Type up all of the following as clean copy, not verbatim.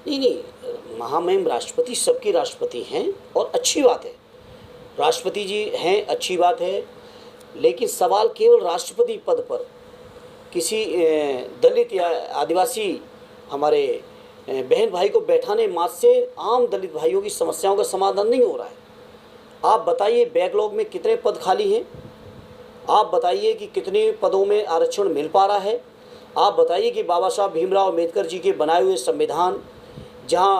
नहीं नहीं, महामहिम राष्ट्रपति सबके राष्ट्रपति हैं और अच्छी बात है, राष्ट्रपति जी हैं, अच्छी बात है। लेकिन सवाल केवल राष्ट्रपति पद पर किसी दलित या आदिवासी हमारे बहन भाई को बैठाने मात्र से आम दलित भाइयों की समस्याओं का समाधान नहीं हो रहा है। आप बताइए बैकलॉग में कितने पद खाली हैं, आप बताइए कि कितने पदों में आरक्षण मिल पा रहा है, आप बताइए कि बाबा साहब भीमराव अम्बेडकर जी के बनाए हुए संविधान, जहां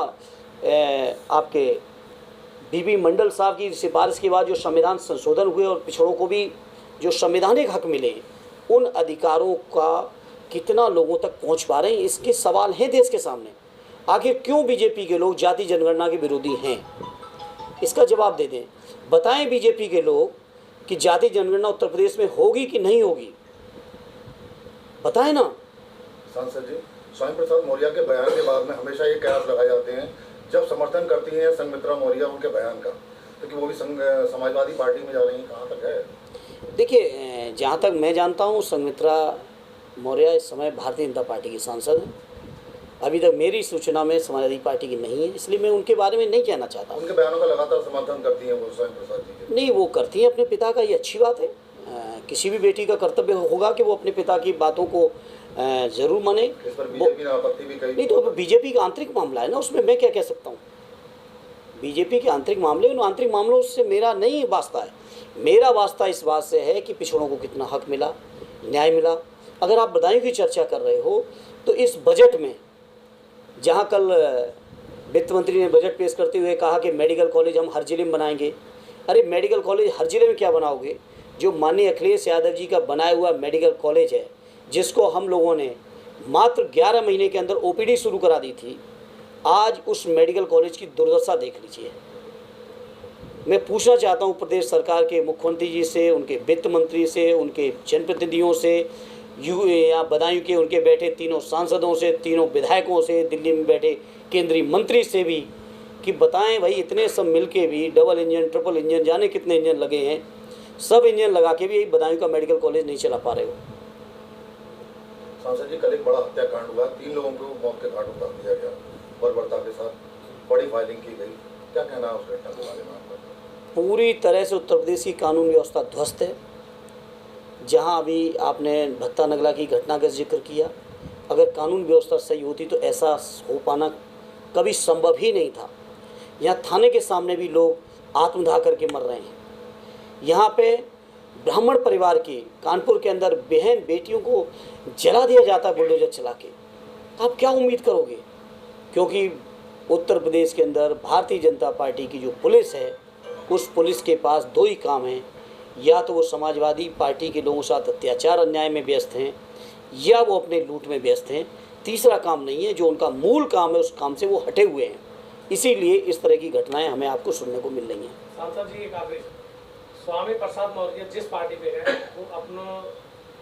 आपके बीबी मंडल साहब की सिफारिश के बाद जो संविधान संशोधन हुए और पिछड़ों को भी जो संवैधानिक हक मिले, उन अधिकारों का कितना लोगों तक पहुंच पा रहे हैं, इसके सवाल हैं देश के सामने। आखिर क्यों बीजेपी के लोग जाति जनगणना के विरोधी हैं, इसका जवाब दे दें। बताएं बीजेपी के लोग कि जाति जनगणना उत्तर प्रदेश में होगी कि नहीं होगी, बताएं ना। सांसद जी, स्वामी प्रसाद मौर्य के बयान के बाद में हमेशा ये कयास लगाए जाते हैं जब समर्थन करती हैं संघमित्रा मौर्य उनके बयान का, तो कि वो भी समाजवादी पार्टी में जा रही हैं, कहाँ तक है? देखिए, जहाँ तक मैं जानता हूँ संघमित्रा मौर्य इस समय भारतीय जनता पार्टी की सांसद हैं। अभी तक मेरी सूचना में समाजवादी पार्टी की नहीं है, इसलिए मैं उनके बारे में नहीं कहना चाहता। उनके बयानों का लगातार समर्थन करती हैं वो स्वामी प्रसाद जी के? नहीं, वो करती हैं अपने पिता का, ये अच्छी बात है। किसी भी बेटी का कर्तव्य होगा कि वो अपने पिता की बातों को ज़रूर माने। इस पर बीजेपी ने आपत्ति भी कही। नहीं, तो बीजेपी का आंतरिक मामला है ना, उसमें मैं क्या कह सकता हूँ। बीजेपी के आंतरिक मामले, उन आंतरिक मामलों से मेरा नहीं वास्ता है। मेरा वास्ता इस बात से है कि पिछड़ों को कितना हक मिला, न्याय मिला। अगर आप बदायूं की चर्चा कर रहे हो तो इस बजट में, जहाँ कल वित्त मंत्री ने बजट पेश करते हुए कहा कि मेडिकल कॉलेज हम हर जिले में बनाएंगे, अरे मेडिकल कॉलेज हर जिले में क्या बनाओगे? जो माननीय अखिलेश यादव जी का बनाया हुआ मेडिकल कॉलेज है, जिसको हम लोगों ने मात्र 11 महीने के अंदर ओपीडी शुरू करा दी थी, आज उस मेडिकल कॉलेज की दुर्दशा देख लीजिए। मैं पूछना चाहता हूँ प्रदेश सरकार के मुख्यमंत्री जी से, उनके वित्त मंत्री से, उनके जनप्रतिनिधियों से, यहाँ बदायूं के उनके बैठे तीनों सांसदों से, तीनों विधायकों से, दिल्ली में बैठे केंद्रीय मंत्री से भी, कि बताएं भाई, इतने सब मिलके भी डबल इंजन, ट्रिपल इंजन, जाने कितने इंजन लगे हैं, सब इंजन लगा के भी बदायूं का मेडिकल कॉलेज नहीं चला पा रहे हो। सांसद जी, कल एक बड़ा हत्याकांड हुआ, 3 लोगों को मौत के घाट उतार दिया गया, बर्बरता के साथ बड़ी फायरिंग की गई, क्या कहना है उस घटना के बारे में आपका? पूरी तरह से उत्तर प्रदेश की कानून व्यवस्था ध्वस्त है। जहां अभी आपने भत्ता नगला की घटना का जिक्र किया, अगर कानून व्यवस्था सही होती तो ऐसा हो पाना कभी संभव ही नहीं था। यहाँ थाने के सामने भी लोग आत्मदाह करके मर रहे हैं। यहाँ पे ब्राह्मण परिवार की कानपुर के अंदर बहन बेटियों को जला दिया जाता है बुलडोजर चला के, तो आप क्या उम्मीद करोगे? क्योंकि उत्तर प्रदेश के अंदर भारतीय जनता पार्टी की जो पुलिस है, उस पुलिस के पास 2 ही काम हैं, या तो वो समाजवादी पार्टी के लोगों के साथ अत्याचार अन्याय में व्यस्त हैं, या वो अपने लूट में व्यस्त हैं। तीसरा काम नहीं है, जो उनका मूल काम है उस काम से वो हटे हुए हैं। इसीलिए इस तरह की घटनाएं हमें आपको सुनने को मिल रही हैं। सांसद जी, एक आदेश, स्वामी प्रसाद मौर्य जिस पार्टी पे है वो अपनों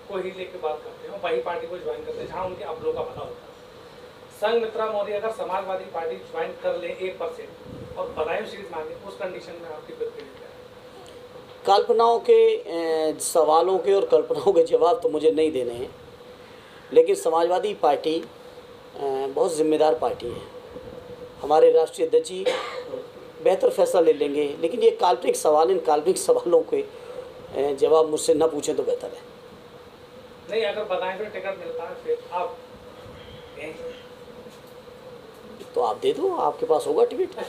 को ही लेकर बात करते हैं, वही पार्टी को ज्वाइन करते हैं जहाँ उनके अपनों का भला होता है। संघमित्रा मौर्य अगर समाजवादी पार्टी ज्वाइन कर ले 1% और बदायूं सीट मांगे, उस कंडीशन में आपकी प्रतिक्रिया है? कल्पनाओं के सवालों के और कल्पनाओं के जवाब तो मुझे नहीं देने हैं, लेकिन समाजवादी पार्टी बहुत जिम्मेदार पार्टी है। हमारे राष्ट्रीय अध्यक्ष जी बेहतर फैसला ले लेंगे, लेकिन ये काल्पनिक सवाल, इन काल्पनिक सवालों के जवाब मुझसे न पूछें तो बेहतर है। नहीं, अगर बदायूं से टिकट मिलता है फिर आप तो आप दे दो, आपके पास होगा टिकट।